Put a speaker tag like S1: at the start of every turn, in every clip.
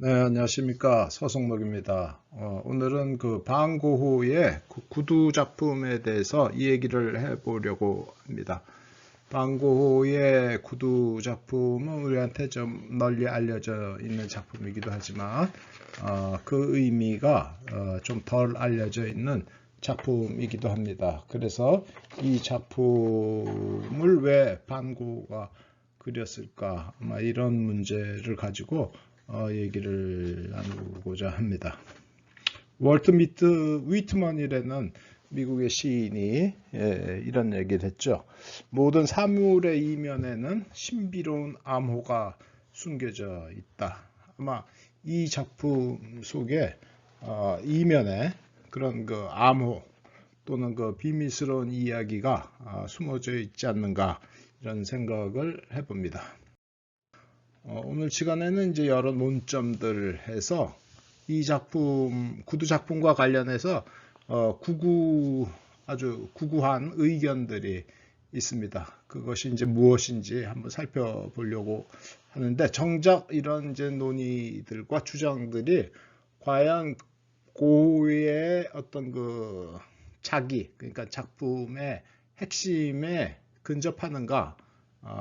S1: 네, 안녕하십니까. 서성록입니다. 오늘은 그 방고호의 구두 작품에 대해서 이 얘기를 해보려고 합니다. 방고호의 구두 작품은 우리한테 좀 널리 알려져 있는 작품이기도 하지만 그 의미가 좀 덜 알려져 있는 작품이기도 합니다. 그래서 이 작품을 왜 방고가 그렸을까? 아마 이런 문제를 가지고 얘기를 나누고자 합니다. 월트 위트먼이라는 미국의 시인이 이런 얘기를 했죠. 모든 사물의 이면에는 신비로운 암호가 숨겨져 있다. 아마 이 작품 속에 이면에 그런 그 암호 또는 그 비밀스러운 이야기가 숨어져 있지 않는가 이런 생각을 해봅니다. 오늘 시간에는 이제 여러 논점들 해서 이 작품, 구두 작품과 관련해서 아주 구구한 의견들이 있습니다. 그것이 이제 무엇인지 한번 살펴보려고 하는데, 정작 이런 이제 논의들과 주장들이 과연 고의 어떤 그 그러니까 작품의 핵심에 근접하는가,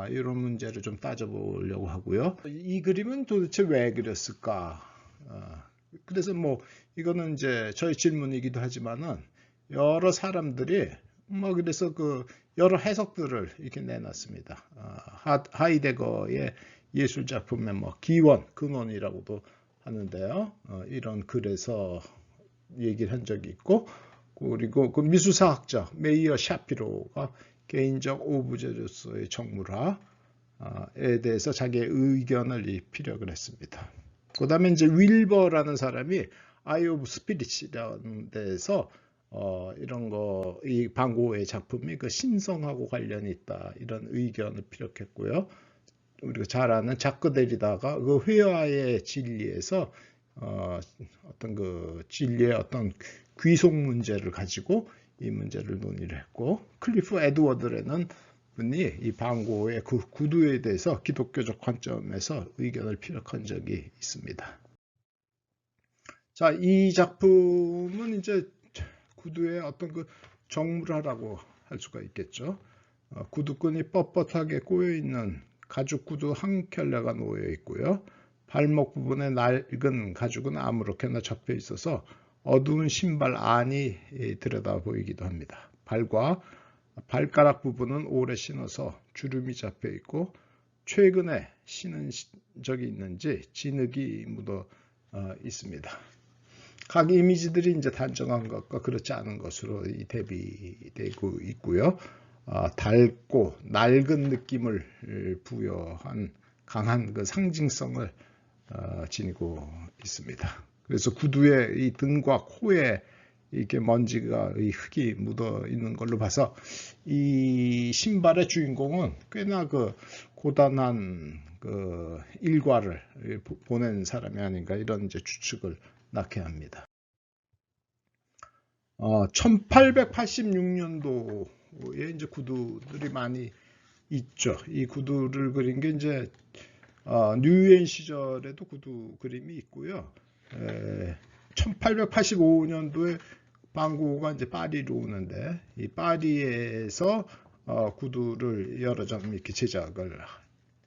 S1: 이런 문제를 좀 따져보려고 하고요. 이 그림은 도대체 왜 그렸을까? 그래서 뭐 이거는 이제 저희 질문이기도 하지만은 여러 사람들이 그래서 그 여러 해석들을 이렇게 내놨습니다. 하이데거의 예술 작품의 뭐 근원이라고도 하는데요. 이런 글에서 얘기를 한 적이 있고, 그리고 그 미술사학자 메이어 샤피로가 개인적 오브제로서의 정물화에 대해서 자기의 의견을 피력을 했습니다. 그 다음에 이제 윌버라는 사람이 아이 오브 스피릿이라는 데서 이런 거, 이 방고의 작품이 그 신성하고 관련이 있다 이런 의견을 피력했고요. 우리가 잘 아는 자크 데리다가 그 회화의 진리에서 어떤 그 진리의 어떤 귀속 문제를 가지고 이 문제를 논의를 했고, 클리프 에드워드라는 분이 이 방고의 그 구두에 대해서 기독교적 관점에서 의견을 피력한 적이 있습니다. 자, 이 작품은 이제 구두의 어떤 그 정물화라고 할 수가 있겠죠. 구두끈이 뻣뻣하게 꼬여 있는 가죽 구두 한 켤레가 놓여 있고요. 발목 부분에 낡은 가죽은 아무렇게나 접혀 있어서 어두운 신발 안이 들여다 보이기도 합니다. 발과 발가락 부분은 오래 신어서 주름이 잡혀 있고, 최근에 신은 적이 있는지 진흙이 묻어 있습니다. 각 이미지들이 이제 단정한 것과 그렇지 않은 것으로 대비되고 있고요. 닳고 낡은 느낌을 부여한 강한 그 상징성을 지니고 있습니다. 그래서 구두의 이 등과 코에 이렇게 먼지가 흙이 묻어 있는 걸로 봐서 이 신발의 주인공은 꽤나 그 고단한 그 일과를 보낸 사람이 아닌가 이런 이제 추측을 낳게 합니다. 1886년도에 이제 구두들이 많이 있죠. 이 구두를 그린 게 이제 뉴엔 시절에도 구두 그림이 있고요. 1885년도에 방고가 이제 파리로 오는데, 이 파리에서 구두를 여러 점 이렇게 제작을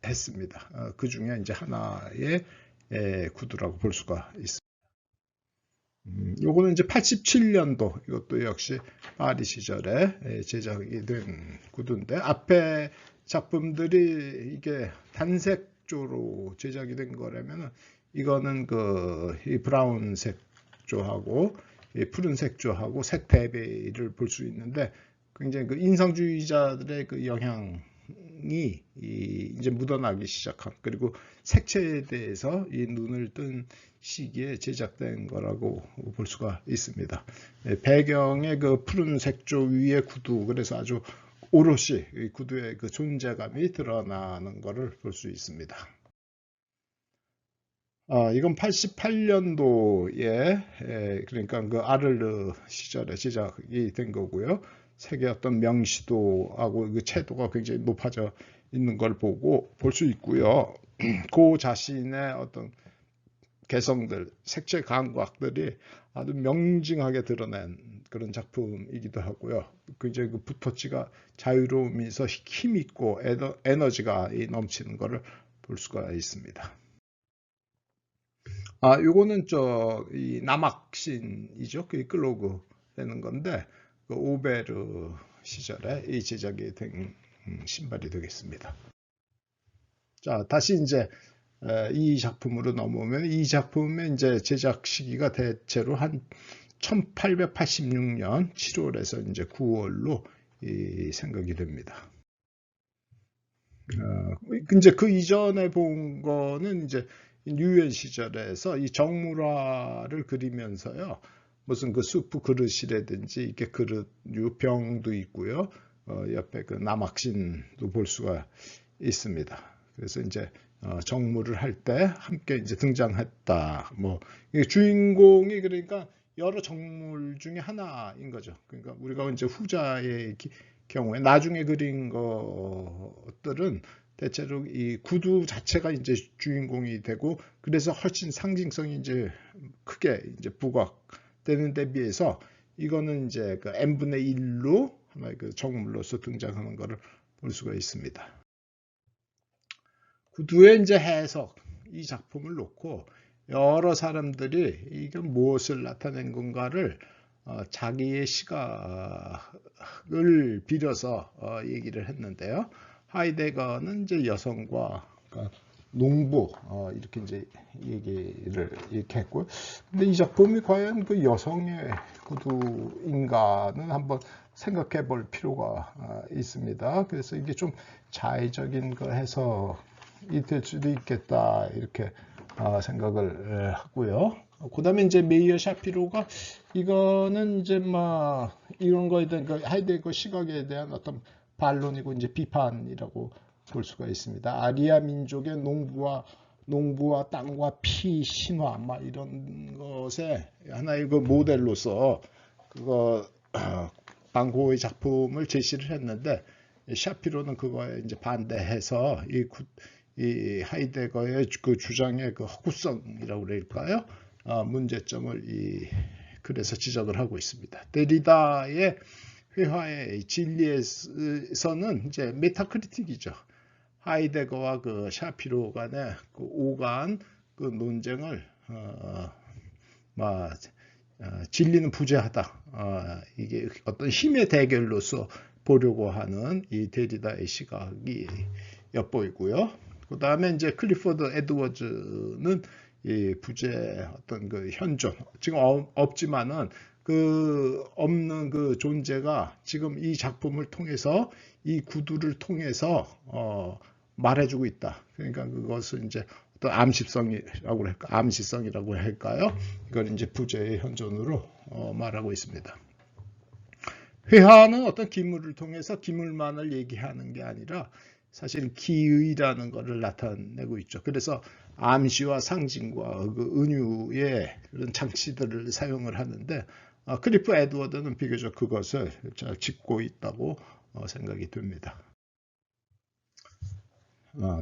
S1: 했습니다. 그 중에 이제 하나의 구두라고 볼 수가 있습니다. 요거는 이제 87년도, 이것도 역시 파리 시절에 제작이 된 구두인데, 앞에 작품들이 이게 단색조로 제작이 된 거라면 이거는 그 브라운 색조하고 푸른 색조하고 색 대비를 볼 수 있는데, 굉장히 그 인상주의자들의 그 영향이 이제 묻어나기 시작한, 그리고 색채에 대해서 이 눈을 뜬 시기에 제작된 거라고 볼 수가 있습니다. 배경의 그 푸른 색조 위에 구두, 그래서 아주 오롯이 구두의 그 존재감이 드러나는 것을 볼 수 있습니다. 이건 88년도에 그러니까 그 아르르 시절에 제작이 된 거고요. 색의 어떤 명시도하고 그 채도가 굉장히 높아져 있는 걸 보고 볼 수 있고요. 그 자신의 어떤 개성들, 색채 감각들이 아주 명징하게 드러낸 그런 작품이기도 하고요. 이제 그 붓터치가 자유로우면서 힘 있고 에너지가 넘치는 것을 볼 수가 있습니다. 요거는 이 남학신이죠. 그 클로그 되는 건데 그 오베르 시절에 이 제작이 된 신발이 되겠습니다. 자, 다시 이제 이 작품으로 넘어오면 이 작품의 이제 제작 시기가 대체로 한 1886년 7월에서 이제 9월로 생각이 됩니다. 이제 그 이전에 본 거는 이제 유엔 시절에서 이 정물화를 그리면서요. 무슨 그 수프 그릇이라든지 이렇게 그릇 유병도 있고요. 옆에 그 남학신도 볼 수가 있습니다. 그래서 이제 정물을 할 때 함께 이제 등장했다. 뭐 주인공이 그러니까 여러 정물 중에 하나인 거죠. 그러니까 우리가 이제 후자의 경우에 나중에 그린 것들은 대체로 이 구두 자체가 이제 주인공이 되고 그래서 훨씬 상징성이 이제 크게 이제 부각되는 데 비해서 이거는 이제 그 n분의 1로 하나의 그 정물로서 등장하는 것을 볼 수가 있습니다. 구두의 이제 해석, 이 작품을 놓고 여러 사람들이 이게 무엇을 나타낸 건가를 자기의 시각을 빌어서 얘기를 했는데요. 하이데거는 이제 여성과 그러니까 농부 이렇게 이제 얘기를 이렇게 했고요. 근데 이 작품이 과연 그 여성의 구두인가는 한번 생각해 볼 필요가 있습니다. 그래서 이게 좀 자의적인 거 해석이 될 수도 있겠다 이렇게 생각을 하고요. 그 다음에 이제 메이어 샤피로가 이거는 이제 막 이런 거에 대한 그 하이데거 시각에 대한 어떤 반론이고 이제 비판이라고 볼 수가 있습니다. 아리아 민족의 농부와 땅과 피 신화 막 이런 것에 하나의 그 모델로서 그거 방고의 작품을 제시를 했는데 샤피로는 그거에 이제 반대해서 이 하이데거의 그 주장의 그 허구성이라고 그럴까요? 문제점을 그래서 지적을 하고 있습니다. 데리다의 회화의 진리에서는 이제 메타크리틱이죠. 하이데거와 그 샤피로 간의 그 오간 그 논쟁을 진리는 부재하다. 이게 어떤 힘의 대결로서 보려고 하는 이 데리다의 시각이 엿보이고요. 그 다음에 이제 클리포드 에드워즈는 이 부재 어떤 그 현존 지금 없지만은 그 없는 그 존재가 지금 이 작품을 통해서 이 구두를 통해서 말해주고 있다. 그러니까 그것은 이제 어떤 암시성이라고 할까, 암시성이라고 할까요? 이걸 이제 부재의 현존으로 말하고 있습니다. 회화는 어떤 기물을 통해서 기물만을 얘기하는 게 아니라 사실 기의라는 것을 나타내고 있죠. 그래서 암시와 상징과 그 은유의 그런 장치들을 사용을 하는데 클리프 에드워드는 비교적 그것을 잘 짚고 있다고 생각이 됩니다.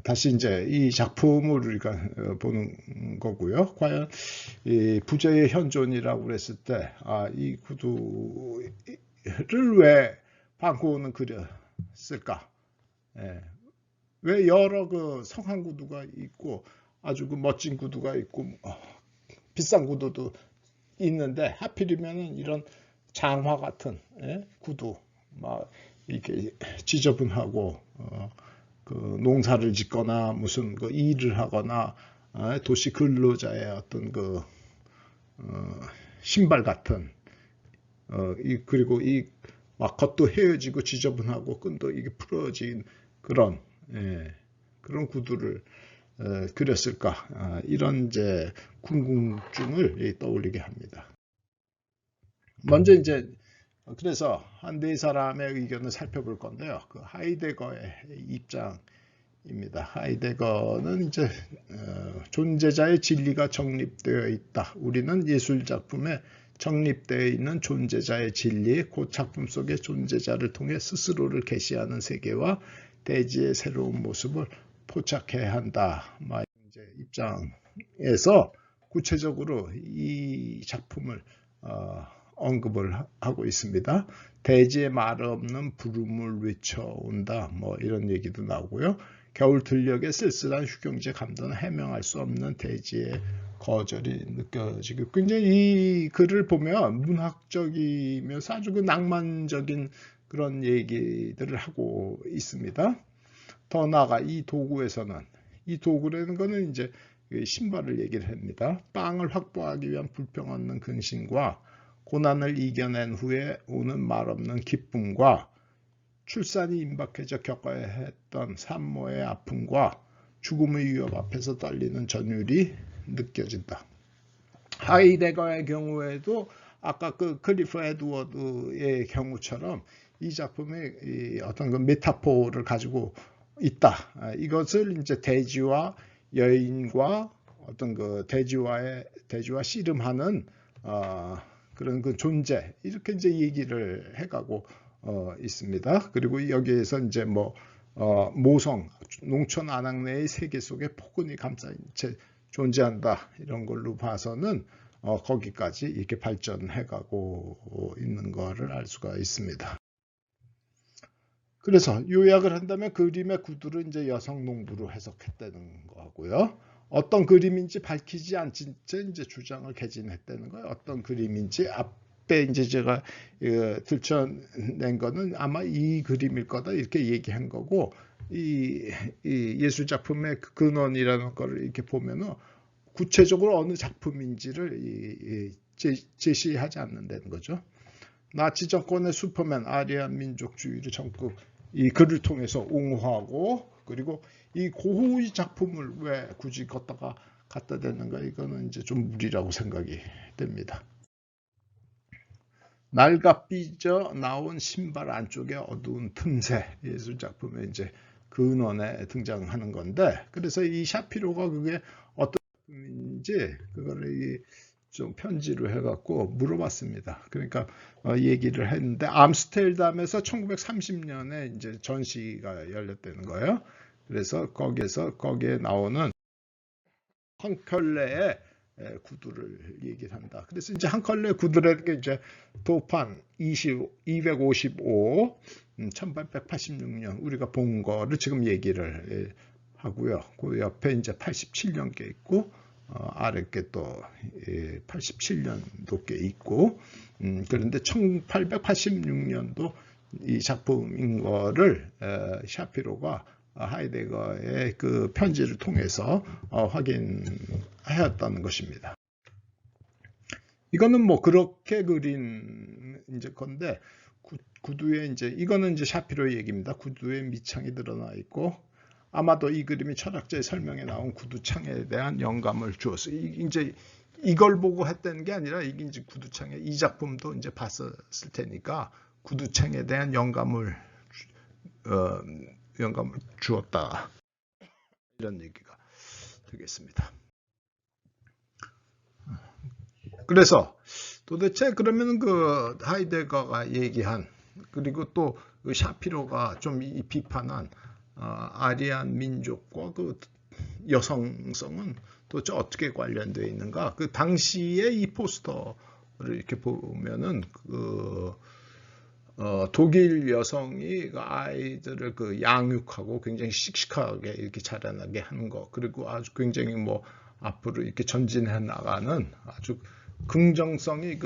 S1: 다시 이제 이 작품을 우리가 보는 거고요. 과연 이 부재의 현존이라고 그랬을 때 이 구두를 왜 방고는 그렸을까? 왜 여러 그 성한 구두가 있고 아주 그 멋진 구두가 있고 비싼 구두도 있는데 하필이면은 이런 장화 같은 구두 막 이렇게 지저분하고 그 농사를 짓거나 무슨 그 일을 하거나 도시 근로자의 어떤 그 신발 같은 그리고 이 막 겉도 헤어지고 지저분하고 끈도 이게 풀어진 그런 구두를 그렸을까 이런 이제 궁금증을 떠올리게 합니다. 먼저 이제 그래서 한 네 사람의 의견을 살펴볼 건데요. 그 하이데거의 입장입니다. 하이데거는 이제 존재자의 진리가 정립되어 있다. 우리는 예술 작품에 정립되어 있는 존재자의 진리, 그 작품 속의 존재자를 통해 스스로를 계시하는 세계와 대지의 새로운 모습을 포착해야 한다. 이제 입장에서 구체적으로 이 작품을 언급을 하고 있습니다. 대지의 말 없는 부름을 외쳐온다, 뭐 이런 얘기도 나오고요. 겨울 들녘의 쓸쓸한 휴경지의 감도는 해명할 수 없는 대지의 거절이 느껴지고, 굉장히 이 글을 보면 문학적이면서 아주 그 낭만적인 그런 얘기들을 하고 있습니다. 더 나아가 이 도구에서는, 이 도구라는 거는 이제 신발을 얘기를 합니다. 빵을 확보하기 위한 불평 없는 근심과 고난을 이겨낸 후에 오는 말없는 기쁨과 출산이 임박해져 겪어야 했던 산모의 아픔과 죽음의 위협 앞에서 떨리는 전율이 느껴진다. 하이데거의 경우에도 아까 그 클리프 에드워드의 경우처럼 이 작품의 어떤 그 메타포를 가지고 있다. 이것을 이제 대지와 여인과 어떤 그 대지와 씨름하는 그런 그 존재, 이렇게 이제 얘기를 해가고 있습니다. 그리고 여기에서 이제 뭐 모성, 농촌 아낙네의 세계 속에 폭군이 감싸인 채 존재한다, 이런 걸로 봐서는 거기까지 이렇게 발전해가고 있는 거를 알 수가 있습니다. 그래서 요약을 한다면 그림의 구두를 이제 여성 농부로 해석했다는 거고요. 어떤 그림인지 밝히지 않지 이제 주장을 개진했다는 거예요. 어떤 그림인지 앞에 이제 제가 들춰낸 거는 아마 이 그림일 거다, 이렇게 얘기한 거고, 이 예술 작품의 근원이라는 거를 이렇게 보면은 구체적으로 어느 작품인지를 제시하지 않는다는 거죠. 나치 정권의 슈퍼맨 아리안 민족주의를 전국 이 글을 통해서 옹호하고, 그리고 이 고흐의 작품을 왜 굳이 갖다 대는가, 이거는 이제 좀 무리라고 생각이 됩니다. 낡아 삐져 나온 신발 안쪽에 어두운 틈새, 예술 작품의 이제 근원에 등장하는 건데, 그래서 이 샤피로가 그게 어떤 작품인지 그거를 좀 편지로 해갖고 물어봤습니다. 그러니까 얘기를 했는데, 암스테르담에서 1930년에 이제 전시가 열렸다는 거예요. 그래서 거기에 나오는 한 켤레의 구두를 얘기를 한다. 그래서 이제 한 켤레 구두라는 게 이제 도판 255, 1886년 우리가 본 거를 지금 얘기를 하고요. 그 옆에 이제 87년께 있고, 아랫게 또 87년도 게 있고, 그런데 1886년도 이 작품인 거를 샤피로가 하이데거의 그 편지를 통해서 확인하였다는 것입니다. 이거는 뭐 그렇게 그린 이제 건데, 구두에 이제 이거는 이제 샤피로의 얘기입니다. 구두에 밑창이 드러나 있고, 아마도 이 그림이 철학자의 설명에 나온 구두창에 대한 영감을 주었어요. 이제 이걸 보고 했다는 게 아니라, 이게 이제 구두창에 이 작품도 이제 봤었을 테니까 구두창에 대한 영감을 주었다, 이런 얘기가 되겠습니다. 그래서 도대체 그러면 그 하이데거가 얘기한, 그리고 또 그 샤피로가 좀 비판한 아리안 민족과 그 여성성은 도대체 어떻게 관련되어 있는가? 그 당시에 이 포스터를 이렇게 보면은 독일 여성이 아이들을 그 양육하고 굉장히 씩씩하게 이렇게 자라나게 하는 거, 그리고 아주 굉장히 뭐 앞으로 이렇게 전진해 나가는 아주 긍정성이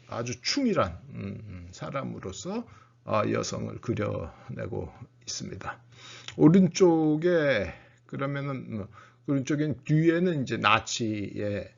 S1: 아주 충실한 사람으로서 여성을 그려내고 있습니다. 오른쪽에 그러면은 오른쪽엔 뒤에는 이제 나치의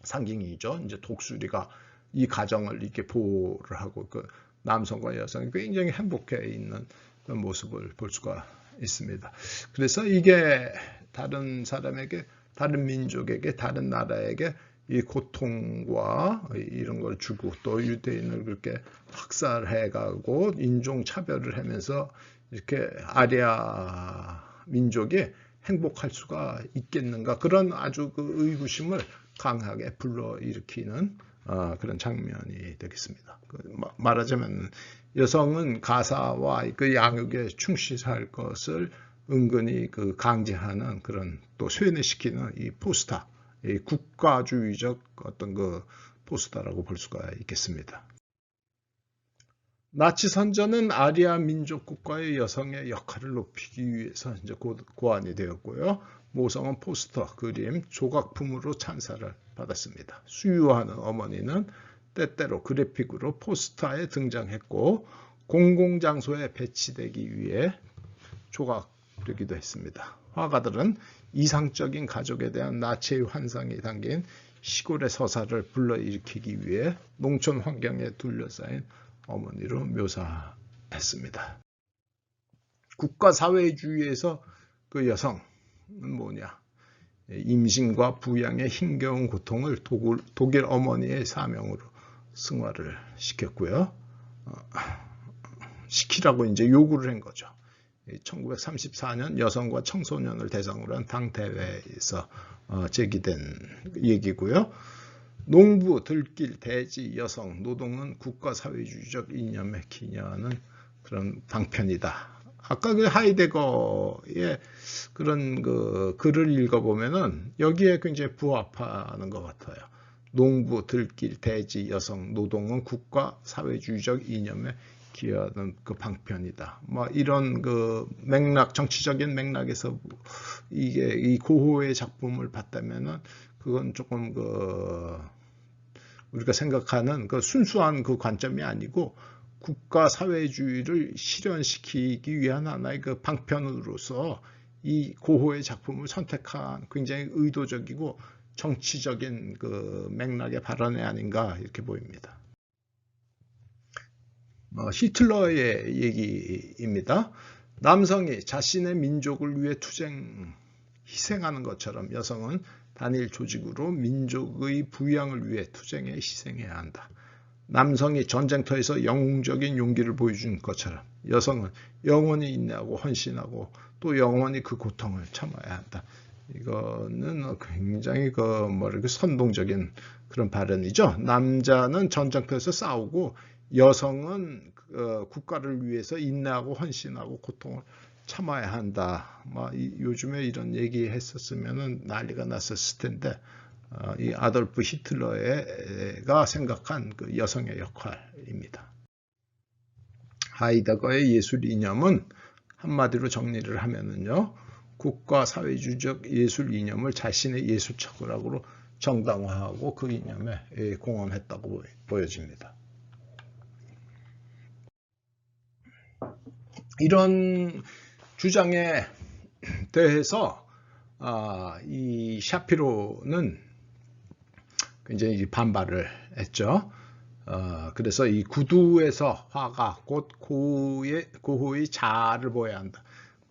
S1: 상징이죠. 이제 독수리가 이 가정을 이렇게 보호를 하고, 그 남성과 여성이 굉장히 행복해 있는 그런 모습을 볼 수가 있습니다. 그래서 이게 다른 사람에게, 다른 민족에게, 다른 나라에게 이 고통과 이런 걸 주고, 또 유대인을 그렇게 학살해가고 인종 차별을 하면서 이렇게 아리아 민족이 행복할 수가 있겠는가, 그런 아주 그 의구심을 강하게 불러일으키는 그런 장면이 되겠습니다. 말하자면 여성은 가사와 그 양육에 충실할 것을 은근히 그 강제하는, 그런 또 쇠뇌시키는 이 포스터, 국가주의적 어떤 그 포스터라고 볼 수가 있겠습니다. 나치 선전은 아리아 민족 국가의 여성의 역할을 높이기 위해서 이제 고안이 되었고요. 모성은 포스터, 그림, 조각품으로 찬사를 받았습니다. 수유하는 어머니는 때때로 그래픽으로 포스터에 등장했고 공공장소에 배치되기 위해 조각되기도 했습니다. 화가들은 이상적인 가족에 대한 나치의 환상이 담긴 시골의 서사를 불러일으키기 위해 농촌 환경에 둘러싸인 어머니로 묘사했습니다. 국가사회주의에서 그 여성은 뭐냐? 임신과 부양의 힘겨운 고통을 독일 어머니의 사명으로 승화를 시켰고요. 시키라고 이제 요구를 한 거죠. 1934년 여성과 청소년을 대상으로 한 당대회에서 제기된 얘기고요. 농부, 들길, 대지, 여성, 노동은 국가사회주의적 이념에 기여하는 그런 방편이다. 아까 그 하이데거의 그런 그 글을 읽어보면은 여기에 굉장히 부합하는 것 같아요. 농부, 들길, 대지, 여성, 노동은 국가사회주의적 이념에 기여하는 그 방편이다. 뭐 이런 그 맥락, 정치적인 맥락에서 이게 이 고호의 작품을 봤다면은 그건 조금 그 우리가 생각하는 그 순수한 그 관점이 아니고 국가 사회주의를 실현시키기 위한 하나의 그 방편으로서 이 고호의 작품을 선택한 굉장히 의도적이고 정치적인 그 맥락의 발언이 아닌가 이렇게 보입니다. 히틀러의 얘기입니다. 남성이 자신의 민족을 위해 희생하는 것처럼 여성은 단일 조직으로 민족의 부양을 위해 투쟁에 희생해야 한다. 남성이 전쟁터에서 영웅적인 용기를 보여준 것처럼 여성은 영원히 인내하고 헌신하고 또 영원히 그 고통을 참아야 한다. 이거는 굉장히 선동적인 그런 발언이죠. 남자는 전쟁터에서 싸우고 여성은 국가를 위해서 인내하고 헌신하고 고통을 참아야 한다. 요즘에 이런 얘기 했었으면 난리가 났었을 텐데 이 아돌프 히틀러가 생각한 그 여성의 역할입니다. 하이데거의 예술 이념은 한마디로 정리를 하면은요, 국가 사회주의적 예술 이념을 자신의 예술 철학으로 정당화하고 그 이념에 공헌했다고 보여집니다. 이런 주장에 대해서 이 샤피로는 굉장히 반발을 했죠. 그래서 이 구두에서 화가 곧 고호의 자아를 보여야 한다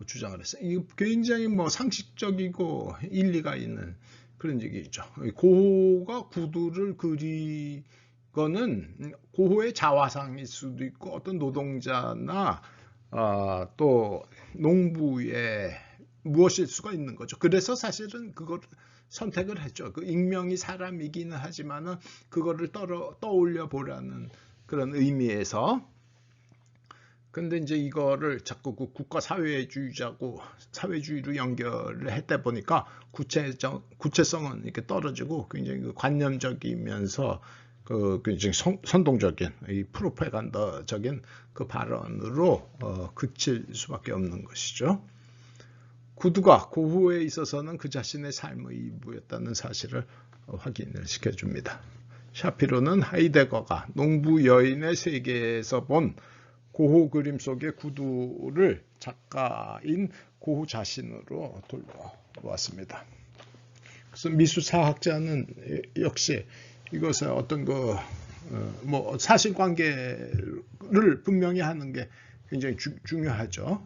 S1: 주장을 했어요. 이 굉장히 상식적이고 일리가 있는 그런 얘기죠. 고호가 구두를 그리거는 고호의 자화상일 수도 있고 어떤 노동자나 또 농부의 무엇일 수가 있는 거죠. 그래서 사실은 그걸 선택을 했죠. 그 익명이 사람이기는 하지만은 그거를 떠올려 보라는 그런 의미에서. 근데 이제 이거를 자꾸 국가 사회주의로 연결을 했다 보니까 구체성은 이렇게 떨어지고 굉장히 관념적이면서 굉장히 선동적인 이 프로파간다적인 그 발언으로 그칠 수밖에 없는 것이죠. 구두가 고호에 있어서는 그 자신의 삶의 일부였다는 사실을 확인을 시켜줍니다. 샤피로는 하이데거가 농부 여인의 세계에서 본 고호 그림 속의 구두를 작가인 고호 자신으로 돌려보았습니다. 그래서 미술사학자는 역시 이것을 어떤 사실관계를 분명히 하는 게 굉장히 중요하죠.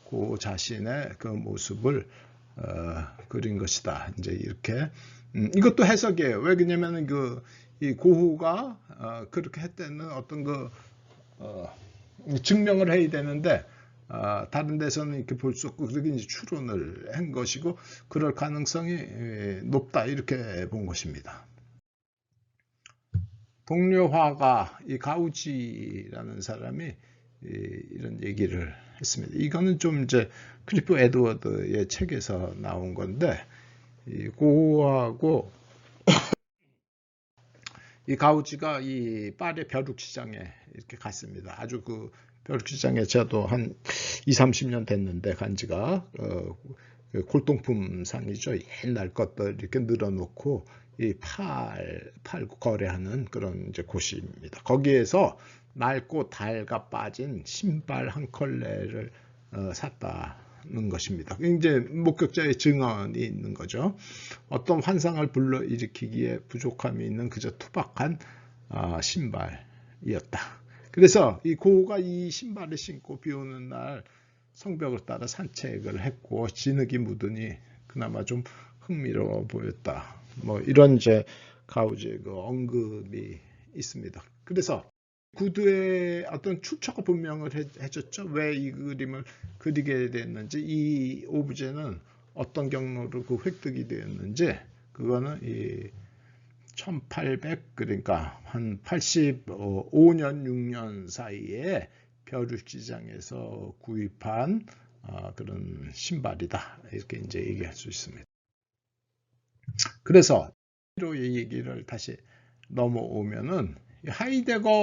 S1: 고 자신의 그 모습을 그린 것이다. 이제 이렇게 이것도 해석이에요. 왜 그러냐면은 이 고호가 그렇게 했다는 어떤 증명을 해야 되는데 다른 데서는 이렇게 볼 수 없고 그렇게 이제 추론을 한 것이고 그럴 가능성이 높다 이렇게 본 것입니다. 동료 화가 이 가우지라는 사람이 이런 얘기를 했습니다. 이거는 좀 이제 클리프 에드워드의 책에서 나온 건데 이 고하고 이 가우지가 이 파리 벼룩시장에 이렇게 갔습니다. 아주 그 벼룩시장에 저도 한 20, 30년 됐는데 간지가 그 골동품 상이죠. 옛날 것들 이렇게 늘어놓고 이 팔고 거래하는 그런 이제 곳입니다. 거기에서 낡고 닳아 빠진 신발 한 컬레를 샀다는 것입니다. 이제 목격자의 증언이 있는 거죠. 어떤 환상을 불러일으키기에 부족함이 있는 그저 투박한 신발이었다. 그래서 이 고우가 이 신발을 신고 비 오는 날 성벽을 따라 산책을 했고 진흙이 묻으니 그나마 좀 흥미로워 보였다. 뭐 이런 이제 가우지의 그 언급이 있습니다. 그래서 구두의 어떤 출처가 분명을 해줬죠. 왜 이 그림을 그리게 됐는지, 이 오브제는 어떤 경로로 그 획득이 되었는지, 그거는 이 1800, 그러니까 한 85년, 6년 사이에 벼룩시장에서 구입한 그런 신발이다. 이렇게 이제 얘기할 수 있습니다. 그래서 의 얘기를 다시 넘어오면은 하이데거는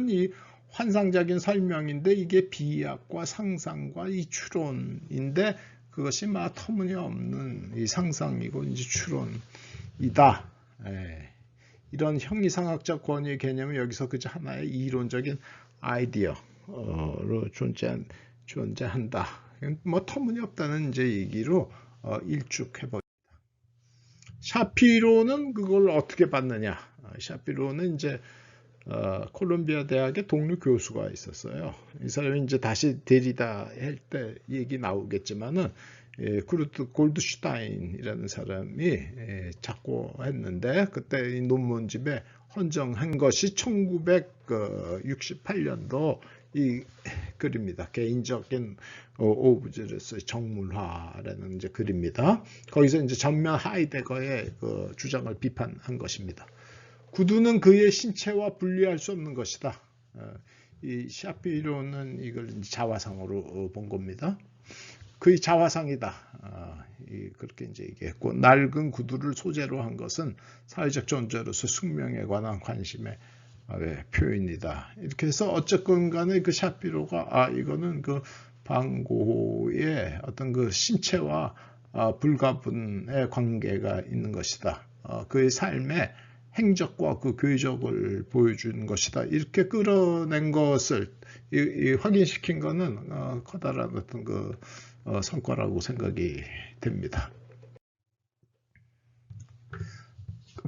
S1: 이 환상적인 설명인데 이게 비약과 상상과 이 추론인데 그것이 막 터무니없는 이 상상이고 이제 추론이다. 이런 형이상학적 권위의 개념은 여기서 그저 하나의 이론적인 아이디어로 존재한다. 뭐 터무니없다는 이제 얘기로 일축해버립니다. 샤피로는 그걸 어떻게 봤느냐? 샤피로는 이제 콜롬비아 대학의 동료 교수가 있었어요. 이 사람이 이제 다시 데리다 할 때 얘기 나오겠지만은 쿠르트 골드슈타인이라는 사람이 작고했는데 그때 이 논문집에 헌정한 것이 1968년도 이 글입니다. 개인적인 오브제로서의 정물화라는 이제 글입니다. 거기서 이제 전면 하이데거의 그 주장을 비판한 것입니다. 구두는 그의 신체와 분리할 수 없는 것이다. 이 샤피로는 이걸 자화상으로 본 겁니다. 그의 자화상이다. 그렇게 이제 얘기했고, 낡은 구두를 소재로 한 것은 사회적 존재로서 숙명에 관한 관심의 표현이다. 이렇게 해서 어쨌건 간에 그 샤피로가 이거는 그 방고의 어떤 그 신체와 불가분의 관계가 있는 것이다. 그의 삶의 행적과 그 궤적을 보여준 것이다. 이렇게 끌어낸 것을 확인시킨 것은 커다란 어떤 그 성과라고 생각이 됩니다.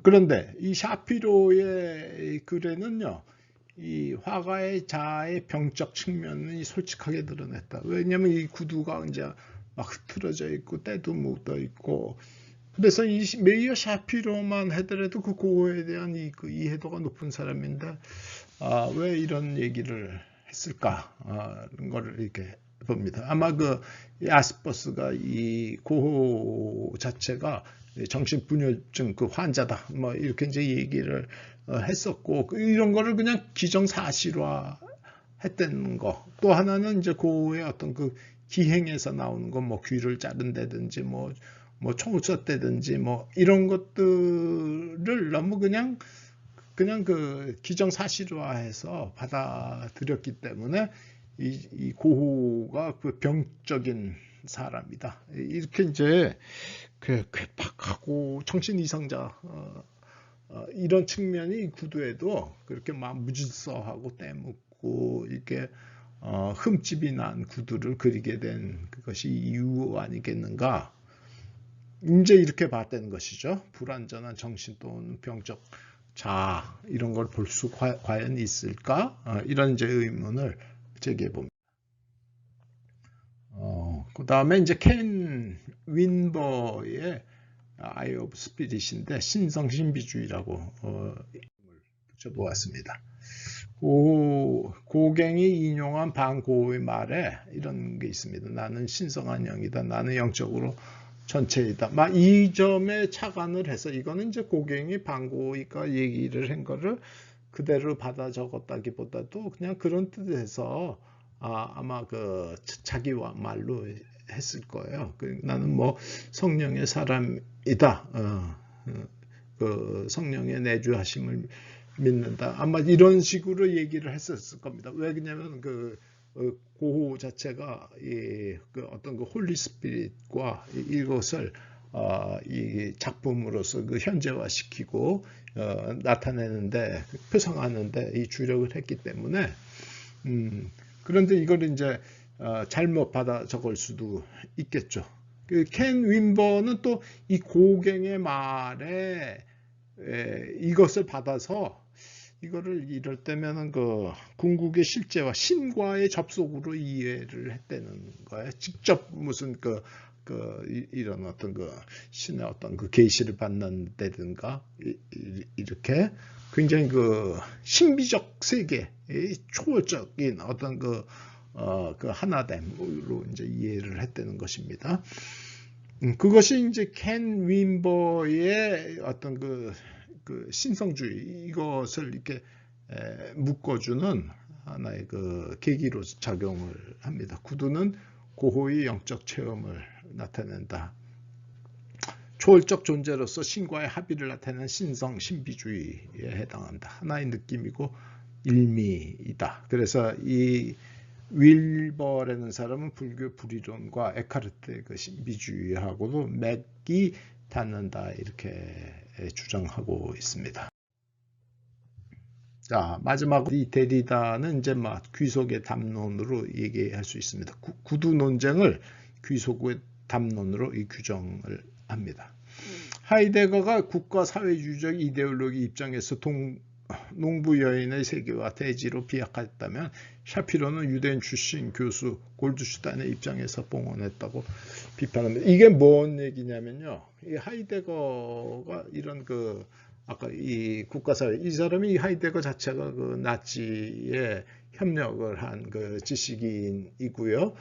S1: 그런데 이 샤피로의 글에는요, 이 화가의 자아의 병적 측면이 솔직하게 드러냈다. 왜냐하면 이 구두가 이제 막 흐트러져 있고 때도 묻어 있고, 그래서 이 메이어 샤피로만 하더라도 그 고흐에 대한 그 이해도가 높은 사람인데 왜 이런 얘기를 했을까? 이런 거를 이렇게 봅니다. 아마 그 아스퍼스가 이 고흐 자체가 정신분열증 그 환자다. 뭐 이렇게 이제 얘기를 했었고 이런 거를 그냥 기정사실화 했다는 거. 또 하나는 이제 고흐의 어떤 그 기행에서 나오는 거, 뭐 귀를 자른다든지 뭐 총을 쐈다든지 뭐 이런 것들을 너무 그냥 그 기정사실화해서 받아들였기 때문에 이 고흐가 그 병적인 사람이다. 이렇게 이제 그 괴팍하고 정신 이상자 이런 측면이 구두에도 그렇게 막 무질서하고 때묻고 이렇게 흠집이 난 구두를 그리게 된 그것이 이유 아니겠는가? 이제 이렇게 봤다는 것이죠. 불완전한 정신 또는 병적 자아 이런 걸 볼 수 과연 있을까? 이런 이제 의문을 제기해 봅니다. 그 다음에 이제 켄 윈버의 아이 오브 스피릿인데 신성신비주의라고 붙여보았습니다. 고갱이 인용한 반고의 말에 이런 게 있습니다. 나는 신성한 영이다. 나는 영적으로 전체이다. 막 이 점에 착안을 해서 이거는 이제 고갱이 반고이가 얘기를 한 거를 그대로 받아 적었다기보다도 그냥 그런 뜻에서 아마 그 자기와 말로 했을 거예요. 나는 뭐 성령의 사람이다. 그 성령의 내주하심을 믿는다. 아마 이런 식으로 얘기를 했었을 겁니다. 왜 그러냐면 고호 자체가 그 어떤 그 홀리 스피릿과 이것을 이 작품으로서 그 현재화시키고 나타내는데 표상하는데 이 주력을 했기 때문에 그런데 이걸 이제 잘못 받아 적을 수도 있겠죠. 켄 윈버는 또 이 고갱의 말에 이것을 받아서 이거를 이럴 때면은 그 궁극의 실제와 신과의 접속으로 이해를 했다는 거예요. 직접 무슨 이런 어떤 그 신의 어떤 그 계시를 받는다든가 이렇게 굉장히 그 신비적 세계, 초월적인 어떤 그 하나됨으로 이제 이해를 했다는 것입니다. 그것이 이제 켄 윈버의 어떤 그 신성주의 이것을 이렇게 묶어주는 하나의 그 계기로 작용을 합니다. 구두는 고호의 영적 체험을 나타낸다. 초월적 존재로서 신과의 합의를 나타내는 신성 신비주의에 해당한다. 하나의 느낌이고 일미이다. 그래서 이 윌버라는 사람은 불교 불이론과 에카르트의 그 신비주의하고도 맥이 닿는다 이렇게 주장하고 있습니다. 자, 마지막으로 이 데리다는 이제 막 귀속의 담론으로 얘기할 수 있습니다. 구두 논쟁을 귀속의 담론으로 이 규정을 합니다. 하이데거가 국가 사회주의적 이데올로기 입장에서 농부 여인의 세계와 대지로 비약했다면 샤피로는 유대인 출신 교수 골드슈타인의 입장에서 봉헌했다고 비판합니다. 이게 뭔 얘기냐면요. 이 하이데거가 이런 아까 이 국가사회 이 사람이 이 하이데거 자체가 그 나치에 협력을 한 그 지식인이고요.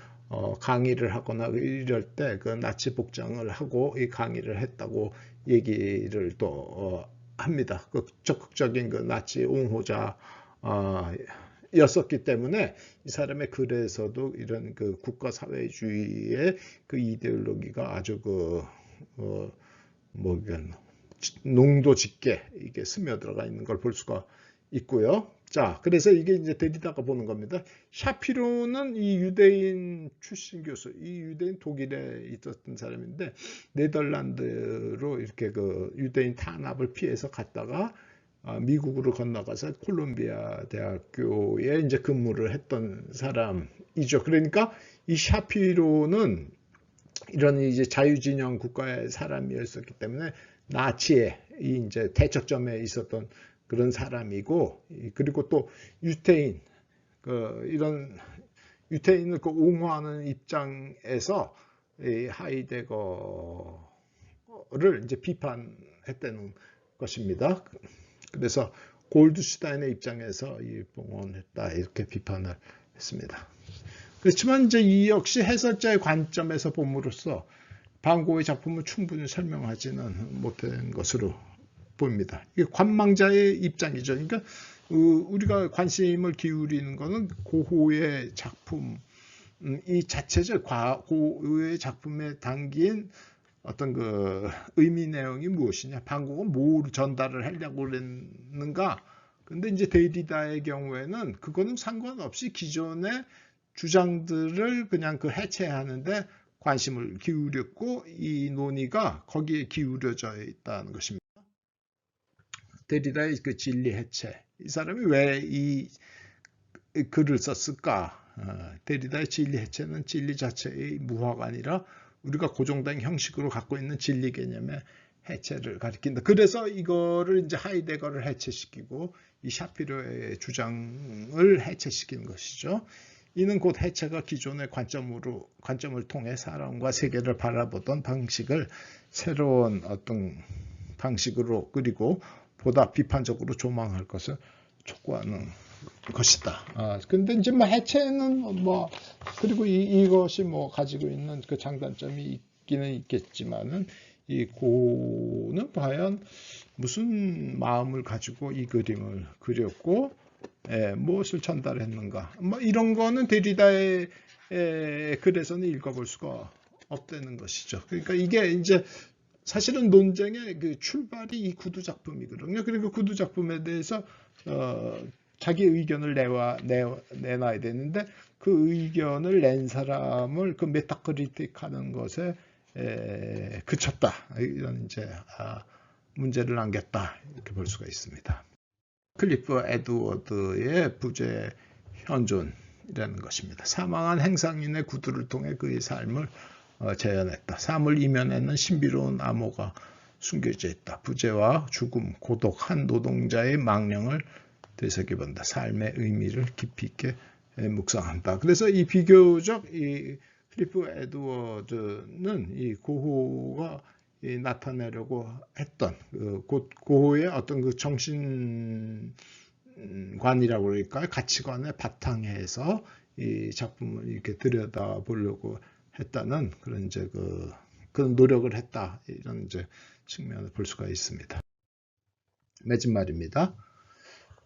S1: 강의를 하거나 이럴 때 그 나치 복장을 하고 이 강의를 했다고 얘기를 또 합니다. 그 적극적인 그 나치 옹호자 였었기 때문에 이 사람의 글에서도 이런 그 국가 사회주의의 그 이데올로기가 아주 농도 짙게 이게 스며들어가 있는 걸 볼 수가 있고요. 자, 그래서 이게 이제 데리다가 보는 겁니다. 샤피로는 이 유대인 출신 교수, 이 유대인 독일에 있었던 사람인데 네덜란드로 이렇게 그 유대인 탄압을 피해서 갔다가 미국으로 건너가서 콜롬비아 대학교에 이제 근무를 했던 사람이죠. 그러니까 이 샤피로는 이런 이제 자유진영 국가의 사람이었기 때문에 나치의 이제 대척점에 있었던 그런 사람이고, 그리고 또 유태인 이런 유태인을 옹호하는 입장에서 이 하이데거를 이제 비판했다는 것입니다. 그래서 골드슈타인의 입장에서 이 봉헌했다 이렇게 비판을 했습니다. 그렇지만 이제 이 역시 해설자의 관점에서 봄으로써 방고의 작품을 충분히 설명하지는 못한 것으로 보입니다. 이게 관망자의 입장이죠. 그러니까 우리가 관심을 기울이는 것은 고호의 작품 이 자체죠. 고호의 작품에 담긴 어떤 그 의미 내용이 무엇이냐, 방고가 뭘 전달을 하려고 그랬는가. 근데 이제 데리다의 경우에는 그거는 상관없이 기존의 주장들을 그냥 그 해체하는데 관심을 기울였고 이 논의가 거기에 기울여져 있다는 것입니다. 데리다의 그 진리 해체. 이 사람이 왜 이 글을 썼을까? 데리다의 진리 해체는 진리 자체의 무화가 아니라 우리가 고정된 형식으로 갖고 있는 진리 개념의 해체를 가리킨다. 그래서 이거를 이제 하이데거를 해체시키고 이 샤피로의 주장을 해체시키는 것이죠. 이는 곧 해체가 기존의 관점을 통해 사람과 세계를 바라보던 방식을 새로운 어떤 방식으로 그리고 보다 비판적으로 조망할 것을 촉구하는 것이다. 근데 이제 뭐 해체는 그리고 이것이 가지고 있는 그 장단점이 있기는 있겠지만은 이 고는 과연 무슨 마음을 가지고 이 그림을 그렸고 무엇을 전달했는가 이런 거는 데리다의 글에서는 읽어볼 수가 없다는 것이죠. 그러니까 이게 이제 사실은 논쟁의 그 출발이 이 구두 작품이거든요. 그리고 구두 작품에 대해서 자기 의견을 내놔야 되는데 그 의견을 낸 사람을 그 메타크리틱하는 것에 그쳤다. 이런 이제 문제를 남겼다. 이렇게 볼 수가 있습니다. 클리프 에드워드의 부재 현존이라는 것입니다. 사망한 행상인의 구두를 통해 그의 삶을 재현했다. 삶을 이면에는 신비로운 암호가 숨겨져 있다. 부재와 죽음, 고독, 한 노동자의 망령을 되새겨본다. 삶의 의미를 깊이 있게 묵상한다. 그래서 이 비교적 이 클리프 에드워드는 이 고호가 나타내려고 했던 고호의 어떤 그 정신관이라고 그럴까요? 가치관의 바탕에서 이 작품을 이렇게 들여다보려고 했다는 그런 이제 그런 노력을 했다, 이런 이제 측면을 볼 수가 있습니다. 맺은말입니다.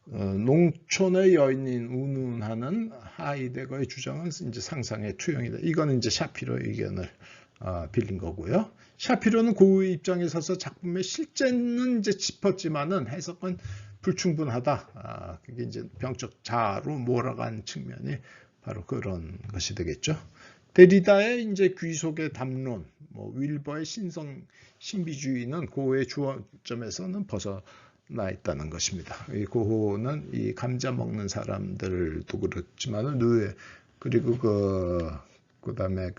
S1: 농촌의 여인인 운운하는 하이데거의 주장은 이제 상상의 투영이다. 이거는 이제 샤피로의 의견을 빌린 거고요. 샤피로는 고우의 입장에 서서 작품의 실제는 이제 짚었지만은 해석은 불충분하다. 그게 이제 병적 자아로 몰아간 측면이 바로 그런 것이 되겠죠. 데리다의 이제 귀속의 담론, 윌버의 신비주의는 고우의 주어점에서는 벗어나 있다는 것입니다. 이 고우는 이 감자 먹는 사람들도 그렇지만 그리고 그다음에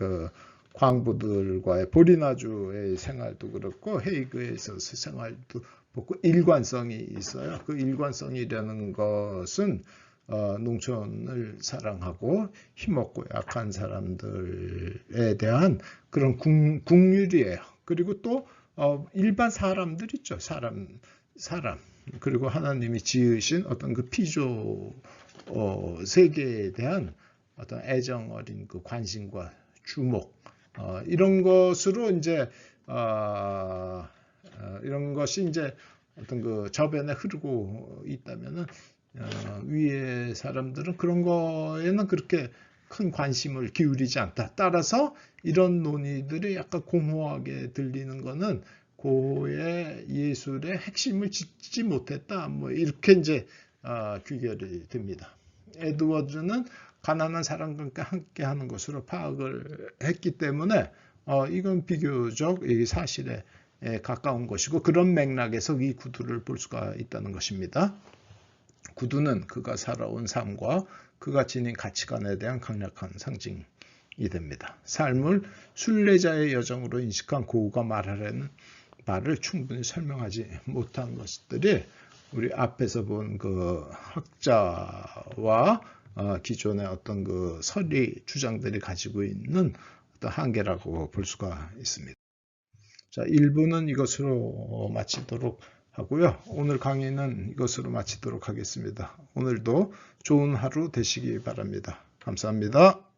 S1: 광부들과의 보리나주의 생활도 그렇고 헤이그에서 생활도 보고 일관성이 있어요. 그 일관성이라는 것은 농촌을 사랑하고 힘없고 약한 사람들에 대한 그런 국률이에요. 그리고 또 일반 사람들 있죠. 사람 그리고 하나님이 지으신 어떤 그 피조 세계에 대한 어떤 애정 어린 그 관심과 주목, 이런 것으로 이제 이런 것이 이제 어떤 그 저변에 흐르고 있다면은 위의 사람들은 그런 거에는 그렇게 큰 관심을 기울이지 않다. 따라서 이런 논의들이 약간 공허하게 들리는 거는 고의 예술의 핵심을 짚지 못했다. 이렇게 이제 귀결이 됩니다. 에드워드는 가난한 사람과 함께 하는 것으로 파악을 했기 때문에 이건 비교적 이 사실에 가까운 것이고, 그런 맥락에서 이 구두를 볼 수가 있다는 것입니다. 구두는 그가 살아온 삶과 그가 지닌 가치관에 대한 강력한 상징이 됩니다. 삶을 순례자의 여정으로 인식한 고우가 말하려는 말을 충분히 설명하지 못한 것들이 우리 앞에서 본 그 학자와 기존의 어떤 그 설리 주장들이 가지고 있는 어떤 한계라고 볼 수가 있습니다. 자, 1부는 이것으로 마치도록 하고요. 오늘 강의는 이것으로 마치도록 하겠습니다. 오늘도 좋은 하루 되시기 바랍니다. 감사합니다.